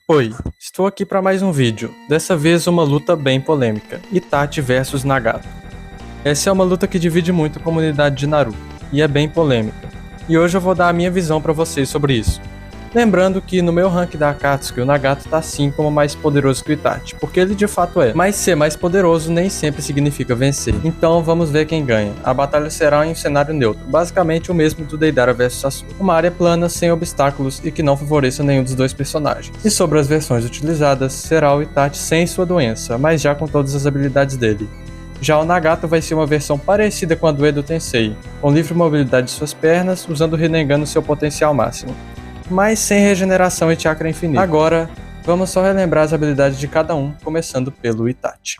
Oi, estou aqui para mais um vídeo, dessa vez uma luta bem polêmica, Itachi vs Nagato. Essa é uma luta que divide muito a comunidade de Naruto, e é bem polêmica, e hoje eu vou dar a minha visão para vocês sobre isso. Lembrando que no meu rank da Akatsuki o Nagato tá sim como mais poderoso que o Itachi, porque ele de fato é. Mas ser mais poderoso nem sempre significa vencer. Então vamos ver quem ganha. A batalha será em um cenário neutro, basicamente o mesmo do Deidara vs Sasuke. Uma área plana, sem obstáculos e que não favoreça nenhum dos dois personagens. E sobre as versões utilizadas, será o Itachi sem sua doença, mas já com todas as habilidades dele. Já o Nagato vai ser uma versão parecida com a do Edo Tensei, com livre mobilidade de suas pernas, usando o Rinnegan no seu potencial máximo, mas sem regeneração e chakra infinito. Agora, vamos só relembrar as habilidades de cada um, começando pelo Itachi.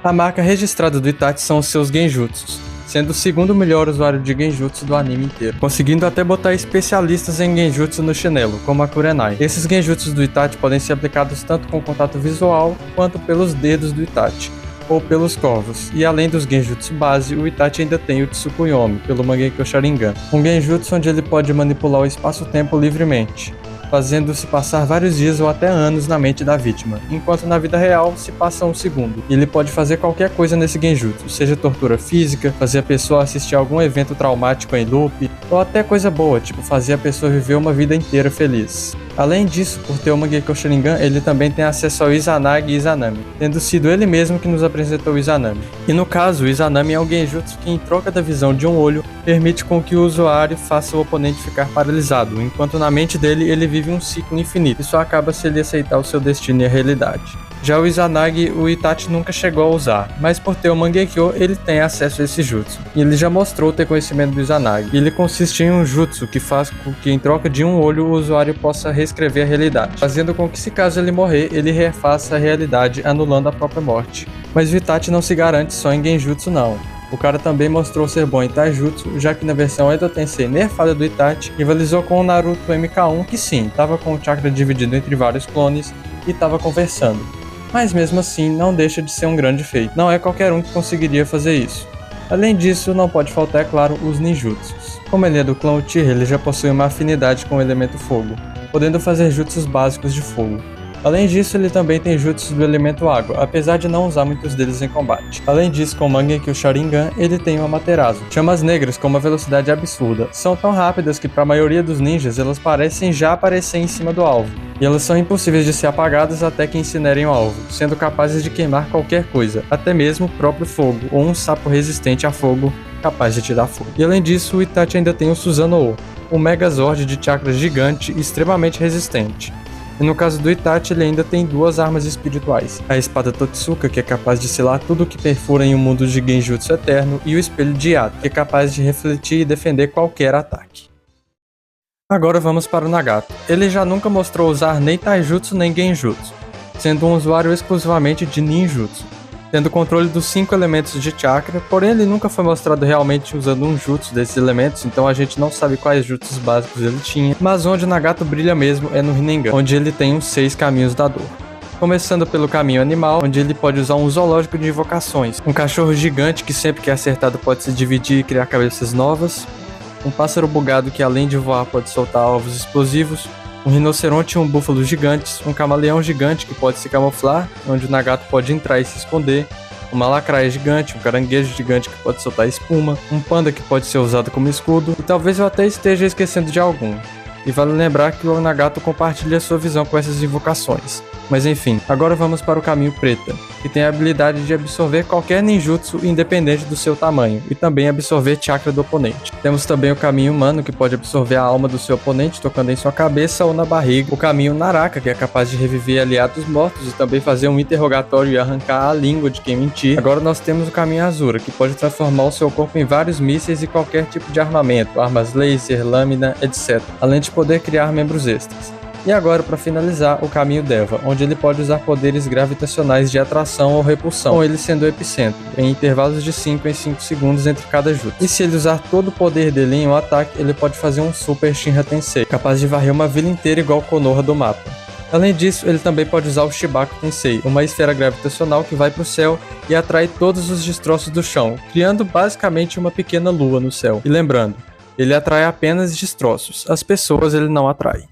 A marca registrada do Itachi são os seus Genjutsus, sendo o segundo melhor usuário de Genjutsu do anime inteiro, conseguindo até botar especialistas em Genjutsu no chinelo, como a Kurenai. Esses Genjutsus do Itachi podem ser aplicados tanto com contato visual, quanto pelos dedos do Itachi, ou pelos corvos, e além dos Genjutsu base, o Itachi ainda tem o Tsukuyomi, pelo Mangekyo Sharingan, um Genjutsu onde ele pode manipular o espaço-tempo livremente, fazendo-se passar vários dias ou até anos na mente da vítima, enquanto na vida real se passa um segundo. E ele pode fazer qualquer coisa nesse Genjutsu, seja tortura física, fazer a pessoa assistir a algum evento traumático em loop, ou até coisa boa, tipo fazer a pessoa viver uma vida inteira feliz. Além disso, por ter o Mangekyo Sharingan, ele também tem acesso ao Izanagi e Izanami, tendo sido ele mesmo que nos apresentou o Izanami. E no caso, o Izanami é um Genjutsu que, em troca da visão de um olho, permite com que o usuário faça o oponente ficar paralisado, enquanto na mente dele ele vive um ciclo infinito, e só acaba se ele aceitar o seu destino e a realidade. Já o Izanagi, o Itachi nunca chegou a usar, mas por ter o Mangekyo, ele tem acesso a esse jutsu. E ele já mostrou ter conhecimento do Izanagi. E ele consiste em um jutsu que faz com que, em troca de um olho, o usuário possa reescrever a realidade, fazendo com que, se caso ele morrer, ele refaça a realidade, anulando a própria morte. Mas o Itachi não se garante só em Genjutsu não. O cara também mostrou ser bom em Taijutsu, já que na versão Edo Tensei nerfada do Itachi, rivalizou com o Naruto MK1, que sim, estava com o chakra dividido entre vários clones e estava conversando. Mas mesmo assim, não deixa de ser um grande feito. Não é qualquer um que conseguiria fazer isso. Além disso, não pode faltar, é claro, os ninjutsus. Como ele é do clã Uchiha, ele já possui uma afinidade com o elemento fogo, podendo fazer jutsus básicos de fogo. Além disso, ele também tem jutsus do elemento água, apesar de não usar muitos deles em combate. Além disso, com o Mangekyo Sharingan, ele tem o Amaterasu, chamas negras com uma velocidade absurda. São tão rápidas que, para a maioria dos ninjas, elas parecem já aparecer em cima do alvo. E elas são impossíveis de ser apagadas até que incinerem o alvo, sendo capazes de queimar qualquer coisa, até mesmo o próprio fogo, ou um sapo resistente a fogo, capaz de tirar fogo. E além disso, o Itachi ainda tem o Susanoo, um Megazord de chakra gigante e extremamente resistente. E no caso do Itachi, ele ainda tem duas armas espirituais, a espada Totsuka, que é capaz de selar tudo que perfura em um mundo de Genjutsu eterno, e o espelho de Yato, que é capaz de refletir e defender qualquer ataque. Agora vamos para o Nagato. Ele já nunca mostrou usar nem Taijutsu nem Genjutsu, sendo um usuário exclusivamente de Ninjutsu, tendo controle dos 5 elementos de chakra, porém ele nunca foi mostrado realmente usando um jutsu desses elementos, então a gente não sabe quais jutsus básicos ele tinha, mas onde o Nagato brilha mesmo é no Rinnegan, onde ele tem os 6 caminhos da dor. Começando pelo caminho animal, onde ele pode usar um zoológico de invocações, um cachorro gigante que sempre que é acertado pode se dividir e criar cabeças novas, um pássaro bugado que além de voar pode soltar alvos explosivos, um rinoceronte e um búfalo gigantes, um camaleão gigante que pode se camuflar, onde o Nagato pode entrar e se esconder, uma lacraia gigante, um caranguejo gigante que pode soltar espuma, um panda que pode ser usado como escudo, e talvez eu até esteja esquecendo de algum. E vale lembrar que o Nagato compartilha sua visão com essas invocações. Mas enfim, agora vamos para o caminho preta, que tem a habilidade de absorver qualquer ninjutsu independente do seu tamanho, e também absorver chakra do oponente. Temos também o caminho humano, que pode absorver a alma do seu oponente tocando em sua cabeça ou na barriga. O caminho Naraka, que é capaz de reviver aliados mortos e também fazer um interrogatório e arrancar a língua de quem mentir. Agora nós temos o caminho Azura, que pode transformar o seu corpo em vários mísseis e qualquer tipo de armamento, armas laser, lâmina, etc. Além de poder criar membros extras. E agora, para finalizar, o caminho Deva, onde ele pode usar poderes gravitacionais de atração ou repulsão, com ele sendo o epicentro, em intervalos de 5 em 5 segundos entre cada jutsu. E se ele usar todo o poder dele em um ataque, ele pode fazer um Super Shinra Tensei, capaz de varrer uma vila inteira igual Konoha do mapa. Além disso, ele também pode usar o Shibaku Tensei, uma esfera gravitacional que vai para o céu e atrai todos os destroços do chão, criando basicamente uma pequena lua no céu. E lembrando, ele atrai apenas destroços, as pessoas ele não atrai.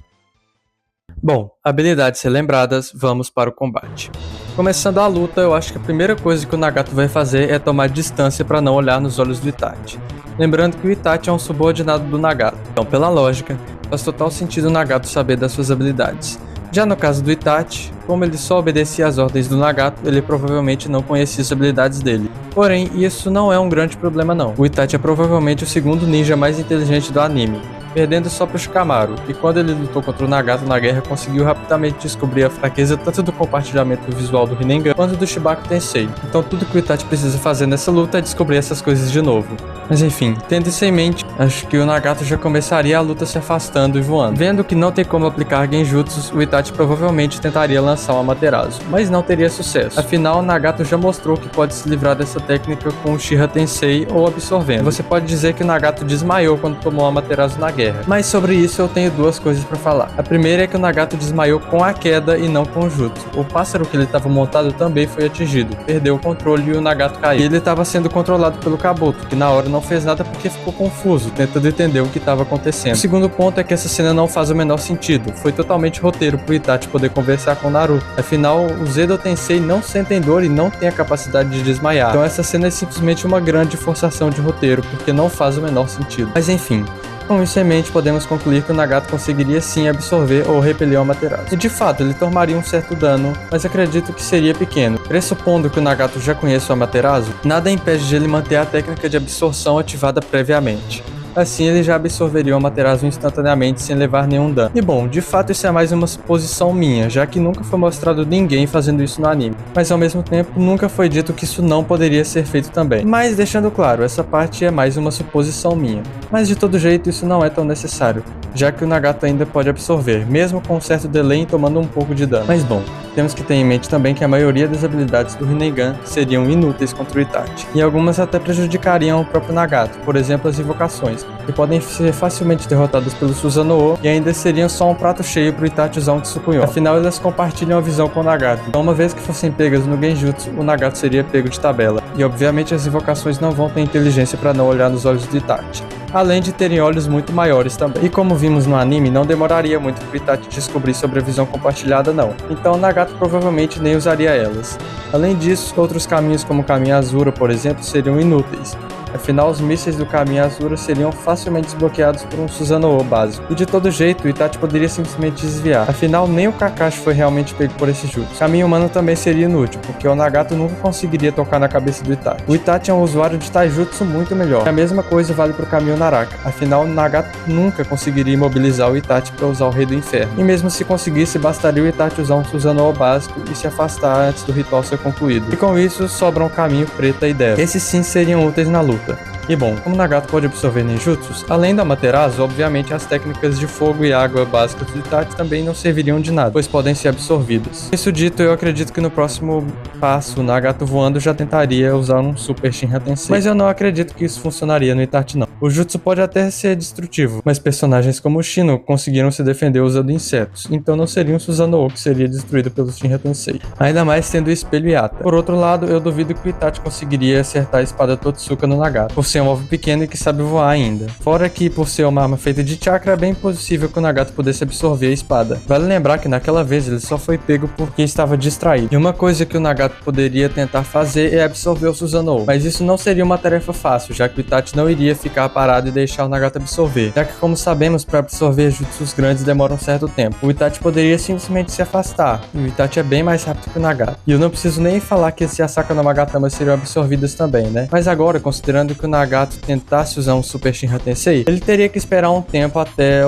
Bom, habilidades relembradas, vamos para o combate. Começando a luta, eu acho que a primeira coisa que o Nagato vai fazer é tomar distância para não olhar nos olhos do Itachi. Lembrando que o Itachi é um subordinado do Nagato, então pela lógica, faz total sentido o Nagato saber das suas habilidades. Já no caso do Itachi, como ele só obedecia às ordens do Nagato, ele provavelmente não conhecia as habilidades dele. Porém, isso não é um grande problema não. O Itachi é provavelmente o segundo ninja mais inteligente do anime, perdendo só pro Shikamaru, e quando ele lutou contra o Nagato na guerra, conseguiu rapidamente descobrir a fraqueza tanto do compartilhamento visual do Rinnegan, quanto do Shibaku Tensei. Então tudo que o Itachi precisa fazer nessa luta é descobrir essas coisas de novo. Mas enfim, tendo isso em mente, acho que o Nagato já começaria a luta se afastando e voando. Vendo que não tem como aplicar genjutsus, o Itachi provavelmente tentaria lançar um Amaterasu, mas não teria sucesso. Afinal, o Nagato já mostrou que pode se livrar dessa técnica com o Uchiha Tensei ou absorvendo. Você pode dizer que o Nagato desmaiou quando tomou o Amaterasu na guerra. Mas sobre isso eu tenho duas coisas pra falar. A primeira é que o Nagato desmaiou com a queda e não com o jutsu. O pássaro que ele estava montado também foi atingido, perdeu o controle e o Nagato caiu. E ele estava sendo controlado pelo Kabuto, que na hora não fez nada porque ficou confuso, tentando entender o que estava acontecendo. O segundo ponto é que essa cena não faz o menor sentido. Foi totalmente roteiro pro Itachi poder conversar com o Naruto. Afinal, o Zedo Tensei não sentem dor e não tem a capacidade de desmaiar. Então essa cena é simplesmente uma grande forçação de roteiro, porque não faz o menor sentido. Mas enfim, com isso em mente, podemos concluir que o Nagato conseguiria sim absorver ou repelir o Amaterasu. E de fato, ele tomaria um certo dano, mas acredito que seria pequeno. Pressupondo que o Nagato já conheça o Amaterasu, nada impede de ele manter a técnica de absorção ativada previamente. Assim ele já absorveria o Amaterasu instantaneamente sem levar nenhum dano. E bom, de fato isso é mais uma suposição minha, já que nunca foi mostrado ninguém fazendo isso no anime. Mas ao mesmo tempo, nunca foi dito que isso não poderia ser feito também. Mas deixando claro, essa parte é mais uma suposição minha. Mas de todo jeito isso não é tão necessário, já que o Nagato ainda pode absorver, mesmo com um certo delay tomando um pouco de dano. Mas bom, temos que ter em mente também que a maioria das habilidades do Rinnegan seriam inúteis contra o Itachi, e algumas até prejudicariam o próprio Nagato, por exemplo as invocações, que podem ser facilmente derrotadas pelo Susanoo e ainda seriam só um prato cheio pro Itachi usar um Tsukuyomi. Afinal, elas compartilham a visão com o Nagato, então uma vez que fossem pegas no Genjutsu, o Nagato seria pego de tabela, e obviamente as invocações não vão ter inteligência para não olhar nos olhos do Itachi, além de terem olhos muito maiores também. E como vimos no anime, não demoraria muito pro Itachi descobrir sobre a visão compartilhada não, então o Nagato provavelmente nem usaria elas. Além disso, outros caminhos como o caminho Azura, por exemplo, seriam inúteis. Afinal, os mísseis do caminho Azura seriam facilmente desbloqueados por um Susanoo básico. E de todo jeito, o Itachi poderia simplesmente desviar. Afinal, nem o Kakashi foi realmente pego por esse jutsu. Caminho humano também seria inútil, porque o Nagato nunca conseguiria tocar na cabeça do Itachi. O Itachi é um usuário de taijutsu muito melhor. E a mesma coisa vale para o caminho Naraka. Afinal, o Nagato nunca conseguiria imobilizar o Itachi para usar o Rei do Inferno. E mesmo se conseguisse, bastaria o Itachi usar um Susanoo básico e se afastar antes do ritual ser concluído. E com isso, sobram o caminho Preta e Deva. Esses sim seriam úteis na luta. E bom, como Nagato pode absorver ninjutsus, além da Amaterasu, obviamente as técnicas de fogo e água básicas do Itachi também não serviriam de nada, pois podem ser absorvidas. Isso dito, eu acredito que no próximo passo, o Nagato voando já tentaria usar um Super Shinra Tensei, mas eu não acredito que isso funcionaria no Itachi não. O jutsu pode até ser destrutivo, mas personagens como o Shino conseguiram se defender usando insetos, então não seria um Susanoo que seria destruído pelo Shinra Tensei, ainda mais tendo o espelho Yata. Por outro lado, eu duvido que o Itachi conseguiria acertar a espada Totsuka no Nagato, por ser um alvo pequeno e que sabe voar ainda. Fora que, por ser uma arma feita de chakra, é bem possível que o Nagato pudesse absorver a espada. Vale lembrar que naquela vez ele só foi pego porque estava distraído. E uma coisa que o Nagato poderia tentar fazer é absorver o Susanoo, mas isso não seria uma tarefa fácil, já que o Itachi não iria ficar parado e deixar o Nagato absorver, já que como sabemos, para absorver jutsus grandes demora um certo tempo. O Itachi poderia simplesmente se afastar, e o Itachi é bem mais rápido que o Nagato. E eu não preciso nem falar que esse Asaka no Magatama seriam absorvidas também, né? Mas agora, considerando que o Nagato tentasse usar um Super Shinra Tensei, ele teria que esperar um tempo até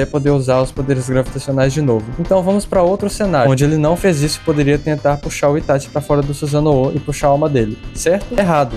poder usar os poderes gravitacionais de novo. Então vamos para outro cenário, onde ele não fez isso e poderia tentar puxar o Itachi para fora do Susanoo e puxar a alma dele. Certo? Errado.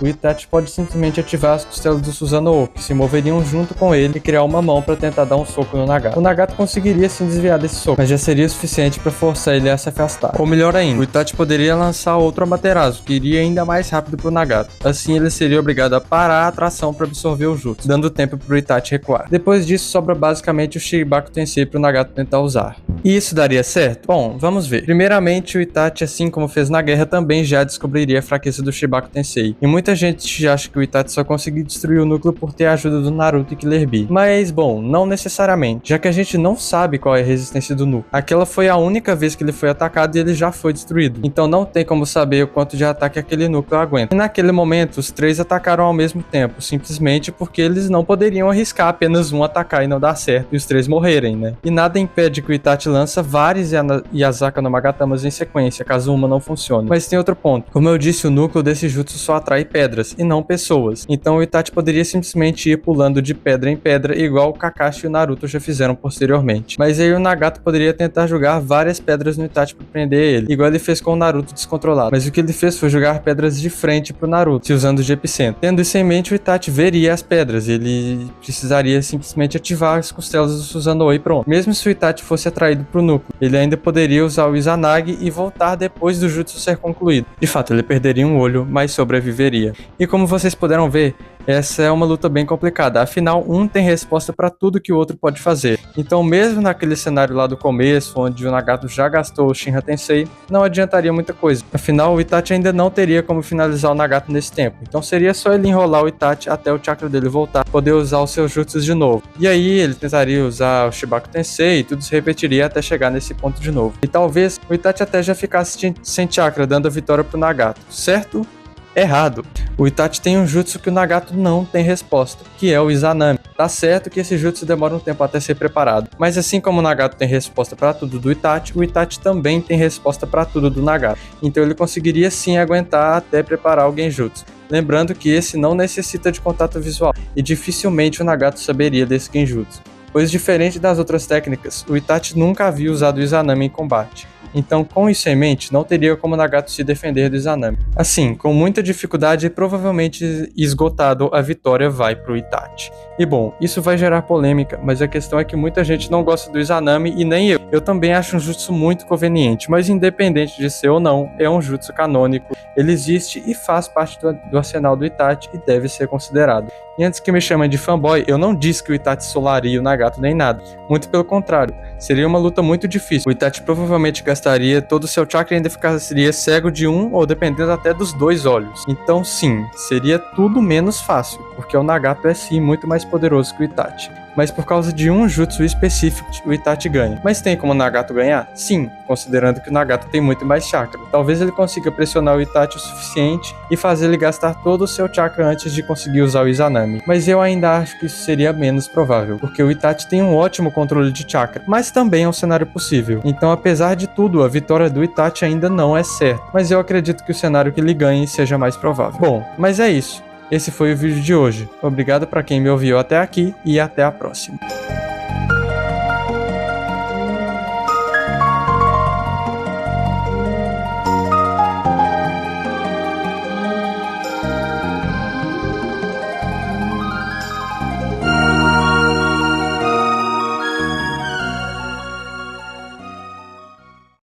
O Itachi pode simplesmente ativar as costelas do Susanoo, que se moveriam junto com ele e criar uma mão para tentar dar um soco no Nagato. O Nagato conseguiria sim desviar desse soco, mas já seria suficiente para forçar ele a se afastar. Ou melhor ainda, o Itachi poderia lançar outro Amaterasu, que iria ainda mais rápido pro Nagato. Assim ele seria obrigado a parar a atração para absorver o jutsu, dando tempo pro Itachi recuar. Depois disso sobra basicamente o Shibaku Tensei pro Nagato tentar usar. E isso daria certo? Bom, vamos ver. Primeiramente, o Itachi, assim como fez na guerra, também já descobriria a fraqueza do Shibaku Tensei. E muita Muita gente acha que o Itachi só conseguiu destruir o núcleo por ter a ajuda do Naruto e Killer Bee. Mas, bom, não necessariamente, já que a gente não sabe qual é a resistência do núcleo. Aquela foi a única vez que ele foi atacado e ele já foi destruído. Então não tem como saber o quanto de ataque aquele núcleo aguenta. E naquele momento, os três atacaram ao mesmo tempo, simplesmente porque eles não poderiam arriscar apenas um atacar e não dar certo e os três morrerem, né? E nada impede que o Itachi lança vários Yasaka no Magatamas em sequência, caso uma não funcione. Mas tem outro ponto. Como eu disse, o núcleo desse jutsu só atrai pedras e não pessoas. Então o Itachi poderia simplesmente ir pulando de pedra em pedra, igual o Kakashi e o Naruto já fizeram posteriormente. Mas aí o Nagato poderia tentar jogar várias pedras no Itachi para prender ele, igual ele fez com o Naruto descontrolado. Mas o que ele fez foi jogar pedras de frente pro Naruto, se usando de epicentro. Tendo isso em mente, o Itachi veria as pedras, ele precisaria simplesmente ativar as costelas do Susanoo e pronto. Mesmo se o Itachi fosse atraído pro núcleo, ele ainda poderia usar o Izanagi e voltar depois do jutsu ser concluído. De fato, ele perderia um olho, mas sobreviveria. E como vocês puderam ver, essa é uma luta bem complicada, afinal um tem resposta para tudo que o outro pode fazer. Então mesmo naquele cenário lá do começo, onde o Nagato já gastou o Shinra Tensei, não adiantaria muita coisa. Afinal o Itachi ainda não teria como finalizar o Nagato nesse tempo, então seria só ele enrolar o Itachi até o chakra dele voltar, poder usar os seus jutsus de novo. E aí ele tentaria usar o Shibaku Tensei e tudo se repetiria até chegar nesse ponto de novo. E talvez o Itachi até já ficasse sem chakra, dando a vitória pro Nagato, certo? Errado. O Itachi tem um jutsu que o Nagato não tem resposta, que é o Izanami. Tá certo que esse jutsu demora um tempo até ser preparado, mas assim como o Nagato tem resposta para tudo do Itachi, o Itachi também tem resposta para tudo do Nagato. Então ele conseguiria sim aguentar até preparar o Genjutsu. Lembrando que esse não necessita de contato visual, e dificilmente o Nagato saberia desse Genjutsu, pois diferente das outras técnicas, o Itachi nunca havia usado o Izanami em combate. Então, com isso em mente, não teria como o Nagato se defender do Izanami. Assim, com muita dificuldade e provavelmente esgotado, a vitória vai pro Itachi. E bom, isso vai gerar polêmica, mas a questão é que muita gente não gosta do Izanami e nem eu. Eu também acho um jutsu muito conveniente, mas independente de ser ou não, é um jutsu canônico. Ele existe e faz parte do arsenal do Itachi e deve ser considerado. E antes que me chamem de fanboy, eu não disse que o Itachi solaria o Nagato nem nada. Muito pelo contrário, seria uma luta muito difícil. O Itachi provavelmente gastaria todo o seu chakra e ainda ficaria cego de um ou dependendo até dos dois olhos. Então sim, seria tudo menos fácil, porque o Nagato é sim muito mais poderoso que o Itachi. Mas por causa de um jutsu específico, o Itachi ganha. Mas tem como o Nagato ganhar? Sim, considerando que o Nagato tem muito mais chakra. Talvez ele consiga pressionar o Itachi o suficiente e fazer ele gastar todo o seu chakra antes de conseguir usar o Izanami. Mas eu ainda acho que isso seria menos provável, porque o Itachi tem um ótimo controle de chakra, mas também é um cenário possível. Então, apesar de tudo, a vitória do Itachi ainda não é certa, mas eu acredito que o cenário que ele ganhe seja mais provável. Bom, mas é isso. Esse foi o vídeo de hoje. Obrigado para quem me ouviu até aqui e até a próxima.